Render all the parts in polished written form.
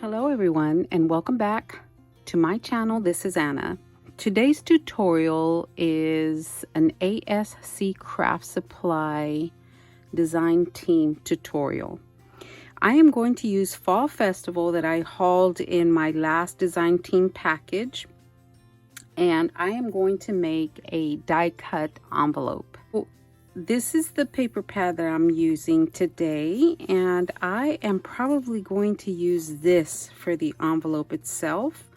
Hello everyone, and welcome back to my channel. This is Anna. Today's tutorial is an ASC Craft Supply design team tutorial. I am going to use Fall Festival that I hauled in my last design team package, and I am going to make a die cut envelope. This is the paper pad that I'm using today, and I am probably going to use this for the envelope itself.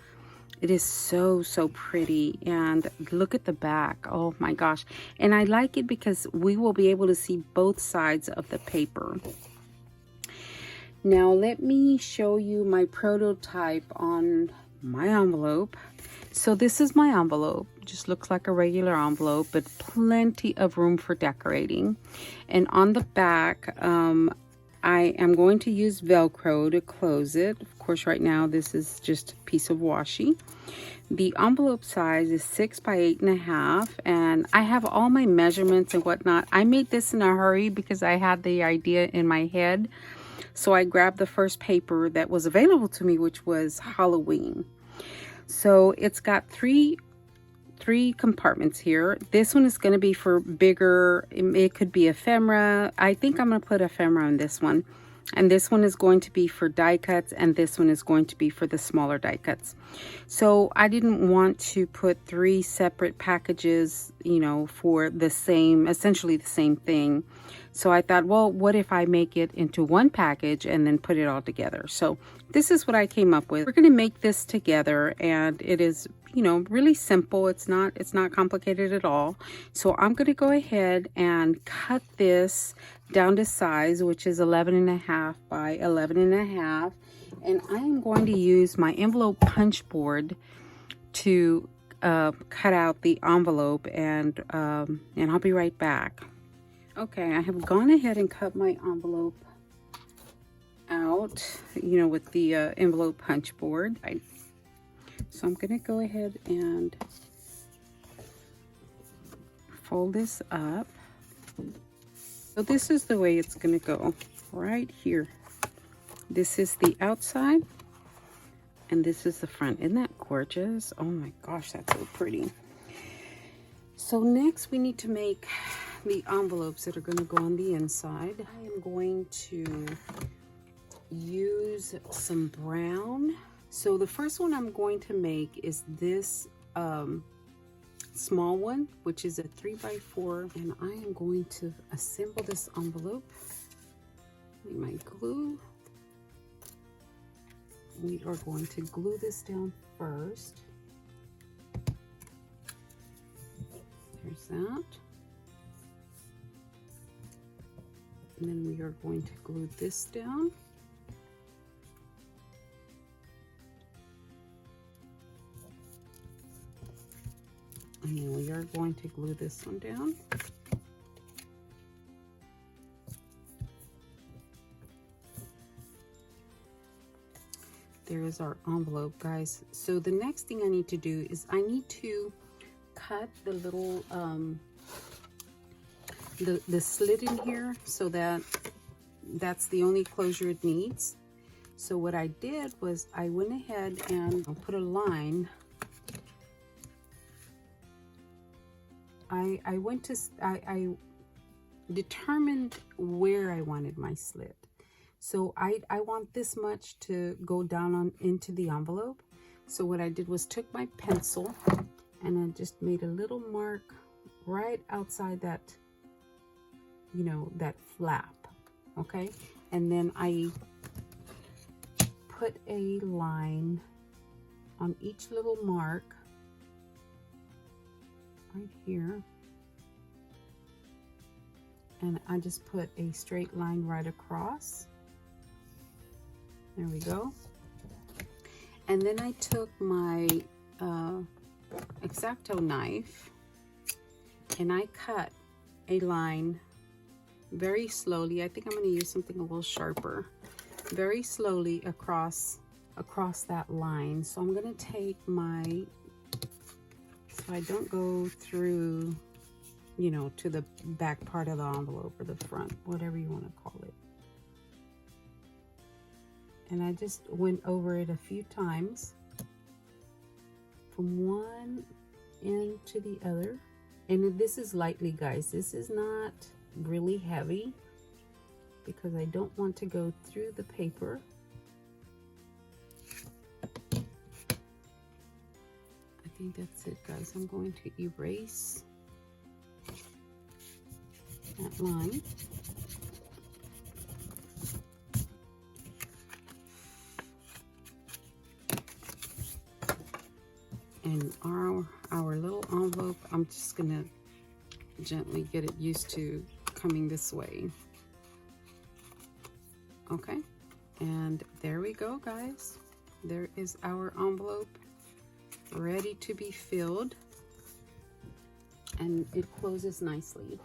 It is so pretty, and look at the back. Oh my gosh. And I like it because we will be able to see both sides of the paper. Now let me show you my prototype on my envelope. So this is my envelope. Just looks like a regular envelope, but plenty of room for decorating. And on the back, I am going to use Velcro to close it. Of course, right now this is just a piece of washi. The envelope size is 6 by 8.5, and I have all my measurements and whatnot. I made this in a hurry because I had the idea in my head. So I grabbed the first paper that was available to me, which was Halloween. So it's got three compartments here. This one is going to be for bigger. It could be ephemera. I think I'm going to put ephemera on this one. And this one is going to be for die cuts, and this one is going to be for the smaller die cuts. So I didn't want to put 3 separate packages, you know, for the same, essentially the same thing. So I thought, well, what if I make it into one package and then put it all together? So this is what I came up with. We're going to make this together, and it is, you know, really simple. It's not complicated at all. So I'm going to go ahead and cut this down to size, which is 11.5 by 11.5. And I am going to use my envelope punch board to cut out the envelope, and I'll be right back. Okay, I have gone ahead and cut my envelope out, you know, with the envelope punch board. So I'm going to go ahead and fold this up. So this is the way it's going to go right here. This is the outside, and this is the front. Isn't that gorgeous? Oh my gosh, that's so pretty. So next we need to make the envelopes that are going to go on the inside. I am going to use some brown. So the first one I'm going to make is this small one, which is a 3 by 4, and I am going to assemble this envelope with my glue. We are going to glue this down first. There's that. And then we are going to glue this down. And then we are going to glue this one down. There is our envelope, guys. So the next thing I need to do is I need to cut the little the slit in here, so that's the only closure it needs. So what I did was I went ahead and put a line. I determined where I wanted my slit. So I want this much to go down on into the envelope. So what I did was took my pencil and I just made a little mark right outside that, you know, that flap. Okay, and then I put a line on each little mark right here, and I just put a straight line right across. There we go. And then I took my X-Acto knife and I cut a line very slowly. I think I'm going to use something a little sharper. Very slowly across that line. So I'm going to take my, so I don't go through, you know, to the back part of the envelope or the front, whatever you want to call it. And I just went over it a few times from one end to the other. And this is lightly, guys. This is not really heavy because I don't want to go through the paper. I think that's it, guys. I'm going to erase that line. And our little envelope, I'm just gonna gently get it used to coming this way. Okay, and there we go, guys. There is our envelope ready to be filled, and it closes nicely.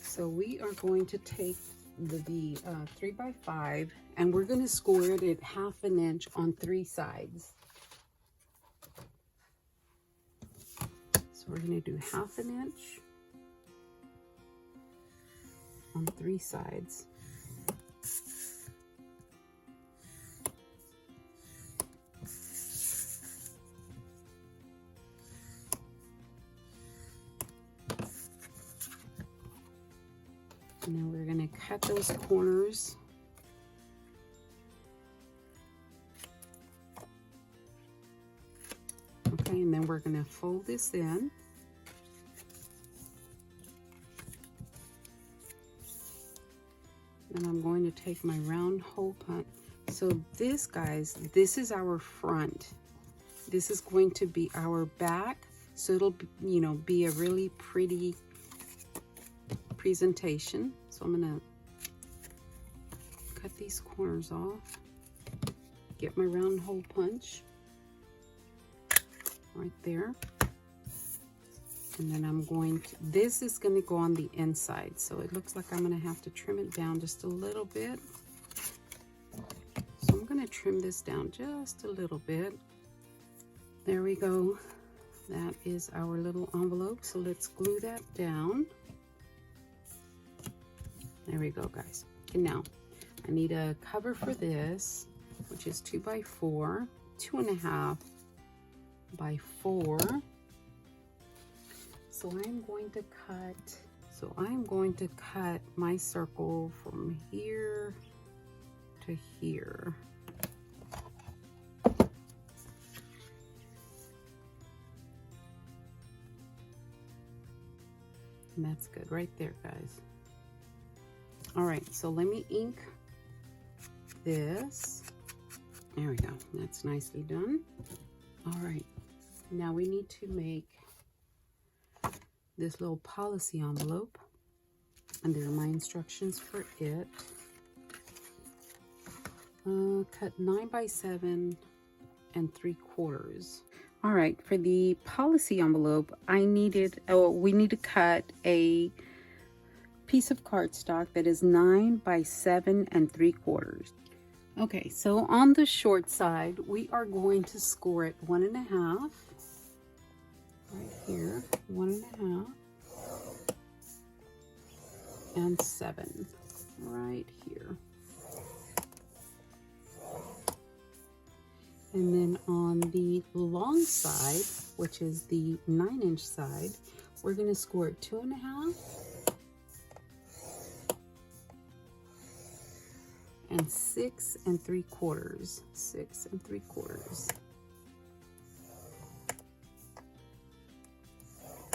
So we are going to take the 3x5 and we're going to score it at 1/2 inch on 3 sides. So we're going to do 1/2 inch on 3 sides. And then we're going to cut those corners. Okay, and then we're going to fold this in. And I'm going to take my round hole punch. So this, guys, this is our front. This is going to be our back. So it'll, you know, be a really pretty presentation. So I'm gonna cut these corners off, get my round hole punch right there, and then I'm going to, this is going to go on the inside, so it looks like I'm going to have to trim it down just a little bit. So I'm going to trim this down just a little bit. There we go. That is our little envelope. So let's glue that down. There we go, guys. Okay, now I need a cover for this, which is 2x4, 2.5 by 4. So I'm going to cut my circle from here to here. And that's good right there, guys. All right, so let me ink this. There we go, that's nicely done. All right, now we need to make this little policy envelope, and there are my instructions for it. Cut 9x7 3/4. All right, for the policy envelope, we need to cut a piece of cardstock that is 9x7 3/4. Okay, so on the short side, we are going to score it 1.5 right here, 1.5, and 7 right here. And then on the long side, which is the 9-inch side, we're going to score it 2.5 and 6 3/4. 6 3/4.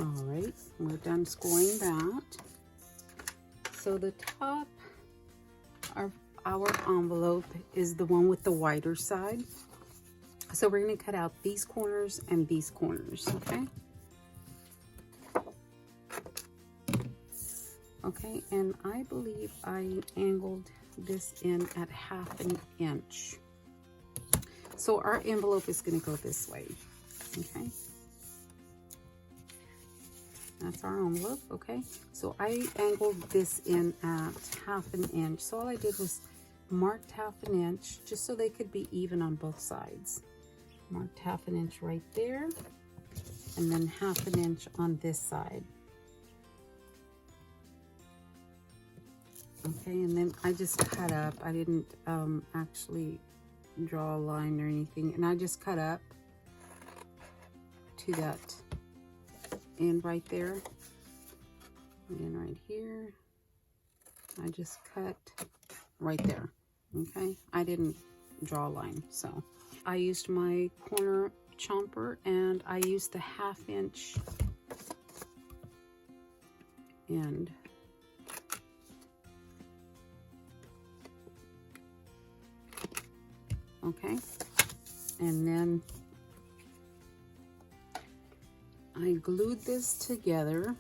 All right, we're done scoring that. So the top of our envelope is the one with the wider side. So we're going to cut out these corners and these corners, okay? Okay, and I believe I angled this in at 1/2 inch. So our envelope is going to go this way, okay? That's our envelope, okay? So I angled this in at 1/2 inch. So all I did was marked 1/2 inch just so they could be even on both sides. Marked 1/2 inch right there, and then 1/2 inch on this side. Okay, Okay, and then I just cut up. I didn't actually draw a line or anything, and I just cut up to that end right there, and then right here I just cut right there. Okay, I didn't draw a line, so I used my corner chomper, and I used the 1/2 inch end. Okay, and then I glued this together.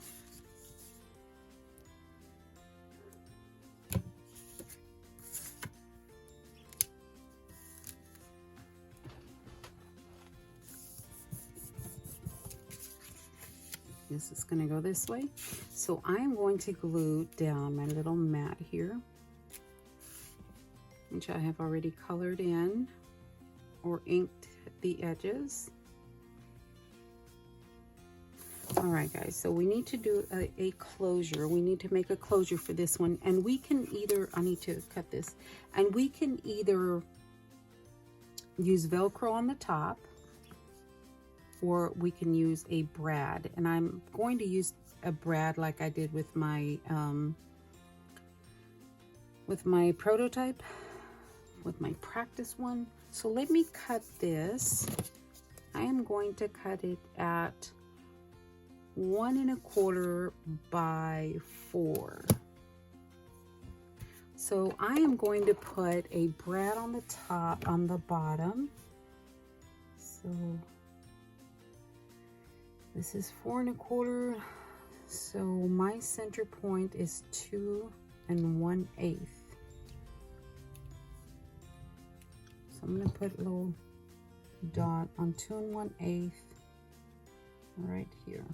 This is going to go this way. So I am going to glue down my little mat here, which I have already colored in or inked the edges. All right, guys, so we need to do a closure. We need to make a closure for this one, and we can either, I need to cut this, and we can either use Velcro on the top, or we can use a brad, and I'm going to use a brad like I did with my prototype, with my practice one. So let me cut this. I am going to cut it at 1 1/4 by 4. So I am going to put a brad on the top, on the bottom. So this is 4 1/4. So my center point is 2 1/8. So I'm going to put a little dot on 2 1/8 right here.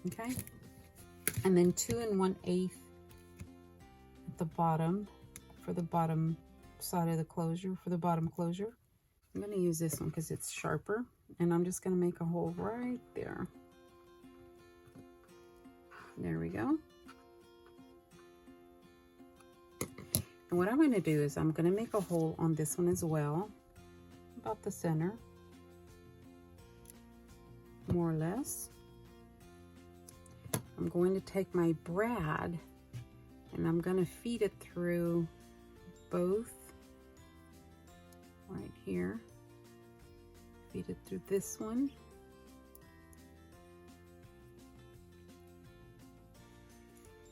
Okay, and then 2 1/8 at the bottom for the bottom side of the closure, for the bottom closure. I'm going to use this one because it's sharper, and I'm just going to make a hole right there. There we go. And what I'm going to do is I'm going to make a hole on this one as well, about the center, more or less. I'm going to take my brad and I'm going to feed it through both right here. Feed it through this one.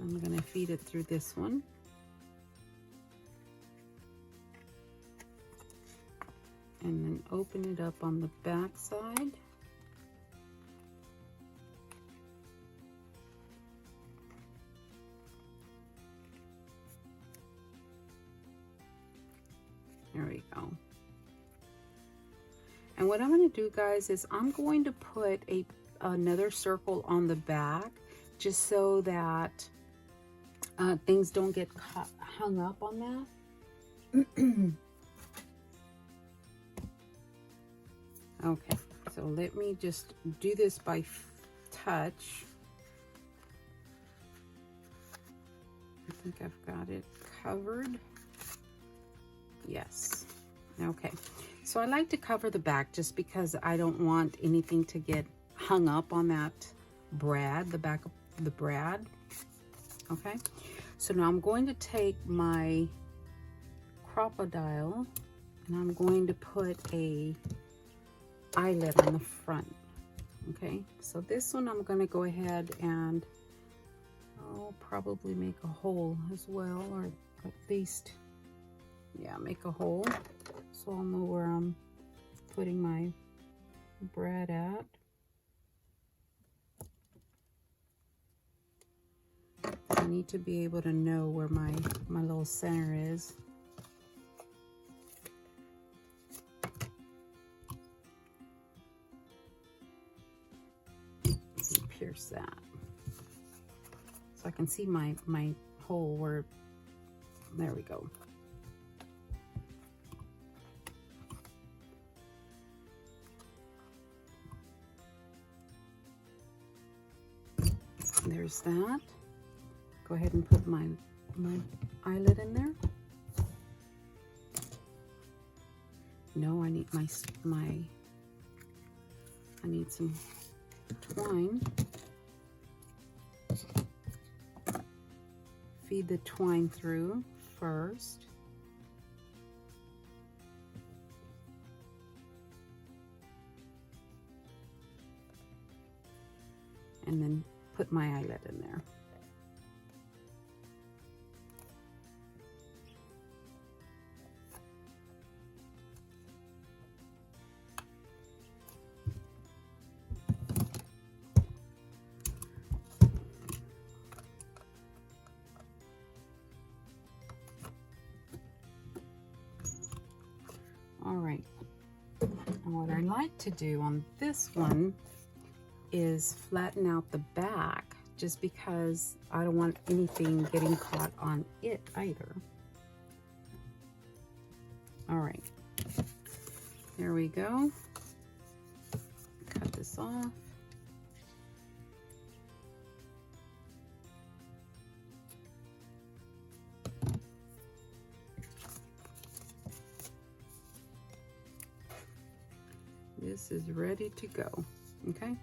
I'm going to feed it through this one. And then open it up on the back side. There we go. And what I'm going to do, guys, is I'm going to put another circle on the back, just so that things don't get hung up on that. Okay, so let me just do this by touch. I think I've got it covered. Yes. Okay, so I like to cover the back just because I don't want anything to get hung up on that brad, the back of the brad. Okay, so now I'm going to take my crocodile and I'm going to put a eyelet on the front. Okay, so this one I'm going to go ahead and I'll probably make a hole as well, or at least, yeah, make a hole so I'll know where I'm putting my brad at. I need to be able to know where my little center is. Let's pierce that so I can see my hole where, there we go. There's that. Go ahead and put my put my eyelet in there. No, I need I need some twine. Feed the twine through first. And then put my eyelet in there. All right, and what I like to do on this one is flatten out the back, just because I don't want anything getting caught on it either. All right, there we go. Cut this off. This is ready to go, okay?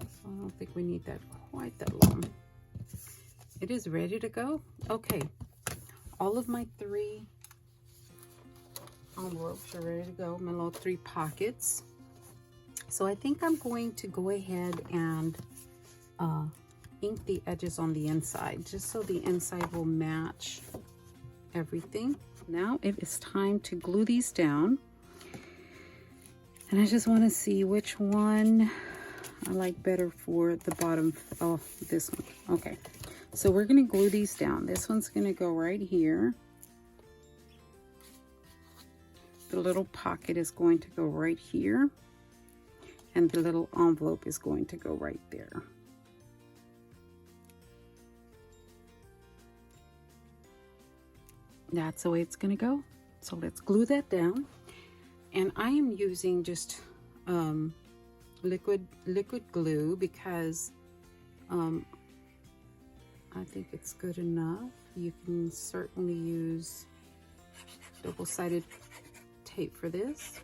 So I don't think we need that quite that long. It is ready to go. Okay, all of my 3 envelopes are ready to go, my little 3 pockets. So I think I'm going to go ahead and ink the edges on the inside, just so the inside will match everything. Now it is time to glue these down. And I just want to see which one I like better for the bottom. Oh, this one. Okay. So we're going to glue these down. This one's going to go right here. The little pocket is going to go right here. And the little envelope is going to go right there. That's the way it's going to go. So let's glue that down. And I am using just liquid glue because I think it's good enough. You can certainly use double-sided tape for this.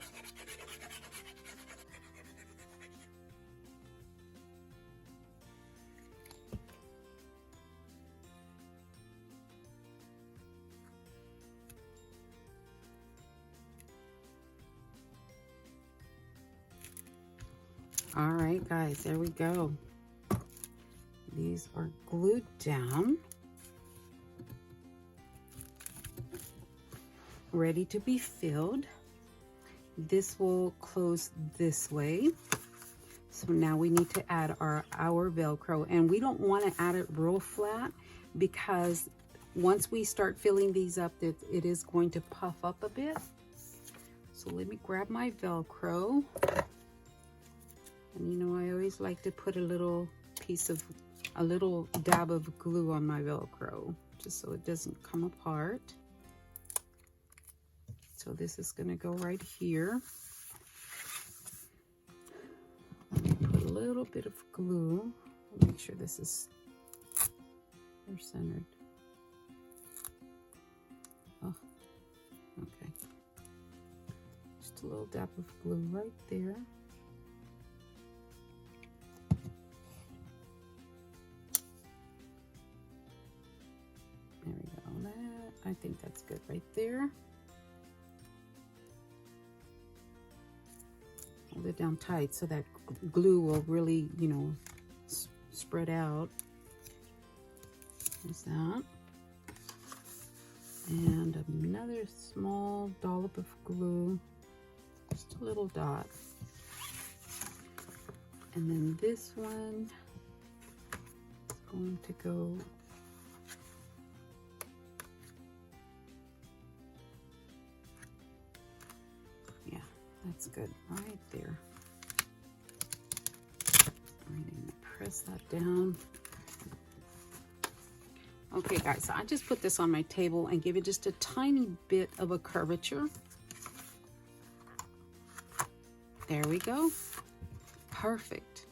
All right, guys, there we go. These are glued down, ready to be filled. This will close this way. So now we need to add our Velcro, and we don't want to add it real flat because once we start filling these up, it is going to puff up a bit. So let me grab my Velcro. And you know, I always like to put a little dab of glue on my Velcro, just so it doesn't come apart. So this is gonna go right here. Put a little bit of glue. Make sure this is centered. Oh, okay. Just a little dab of glue right there. There we go. I think that's good right there. Hold it down tight so that glue will really, you know, spread out. There's that. And another small dollop of glue, just a little dot. And then this one is going to go that's good right there. I'm going to press that down. Okay, guys, so I just put this on my table and give it just a tiny bit of a curvature. There we go. Perfect.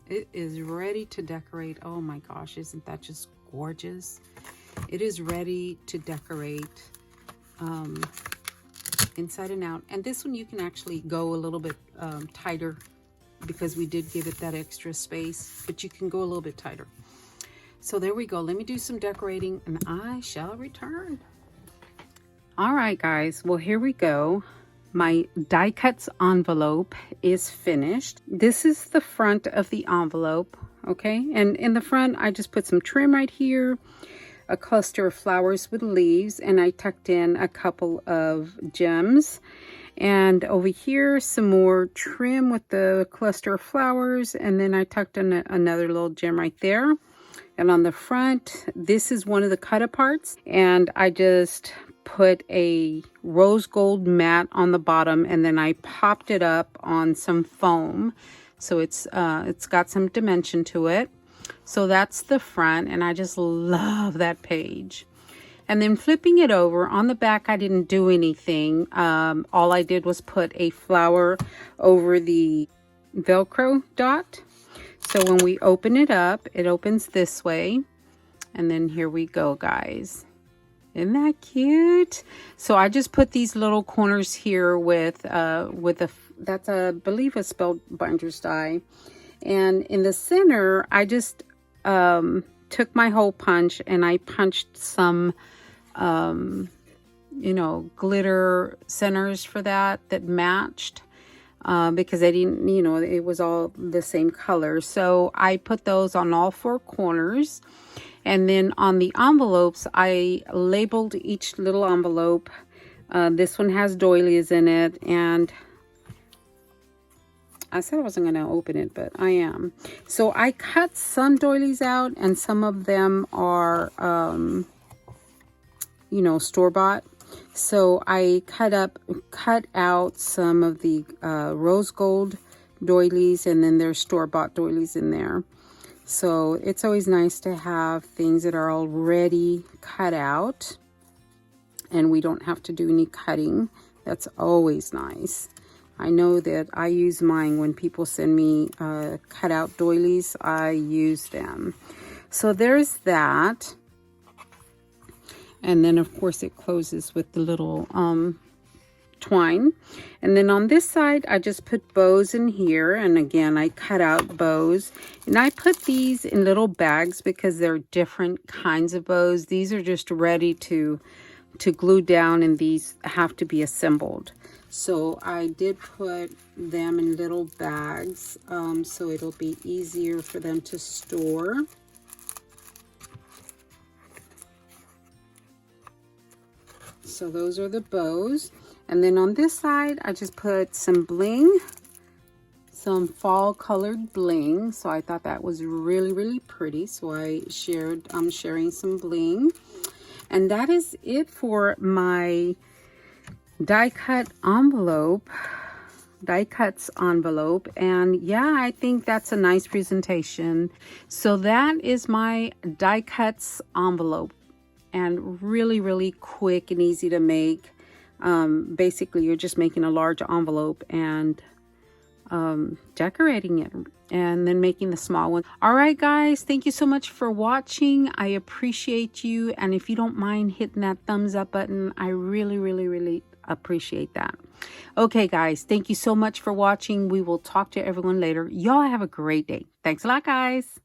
It is ready to decorate. Oh my gosh, isn't that just gorgeous? It is ready to decorate inside and out. And this one you can actually go a little bit tighter because we did give it that extra space, but you can go a little bit tighter. So there we go. Let me do some decorating and I shall return. All right, guys. Well, here we go. My die cuts envelope is finished. This is the front of the envelope, okay? And in the front, I just put some trim right here, a cluster of flowers with leaves, and I tucked in a couple of gems. And over here, some more trim with the cluster of flowers, and then I tucked in another little gem right there. And on the front, this is one of the cut aparts, and I just put a rose gold mat on the bottom, and then I popped it up on some foam, so it's got some dimension to it. So that's the front, and I just love that page. And then flipping it over, on the back I didn't do anything. All I did was put a flower over the Velcro dot. So when we open it up, it opens this way. And then here we go, guys. Isn't that cute? So I just put these little corners here with that's I believe a spelled binder's die. And in the center, I just took my hole punch and I punched some you know, glitter centers for that matched. Because I didn't, you know, it was all the same color. So I put those on all four corners. And then on the envelopes, I labeled each little envelope. This one has doilies in it. And I said I wasn't going to open it, but I am. So I cut some doilies out, and some of them are, you know, store-bought. So I cut out some of the rose gold doilies, and then there's store-bought doilies in there. So it's always nice to have things that are already cut out, and we don't have to do any cutting. That's always nice. I know that I use mine when people send me cut out doilies. I use them. So there's that. And then, of course, it closes with the little twine. And then on this side, I just put bows in here. And again, I cut out bows. And I put these in little bags because they're different kinds of bows. These are just ready to glue down, and these have to be assembled. So I did put them in little bags so it'll be easier for them to store. So those are the bows. And then on this side, I just put some bling, some fall colored bling. So I thought that was really, really pretty. So I'm sharing some bling. And that is it for my die cuts envelope. And yeah, I think that's a nice presentation. So that is my die cuts envelope. And really, really quick and easy to make. Basically, you're just making a large envelope and decorating it, and then making the small one. All right, guys, thank you so much for watching. I appreciate you. And if you don't mind hitting that thumbs up button, I really, really, really appreciate that. Okay, guys, thank you so much for watching. We will talk to everyone later. Y'all have a great day. Thanks a lot, guys.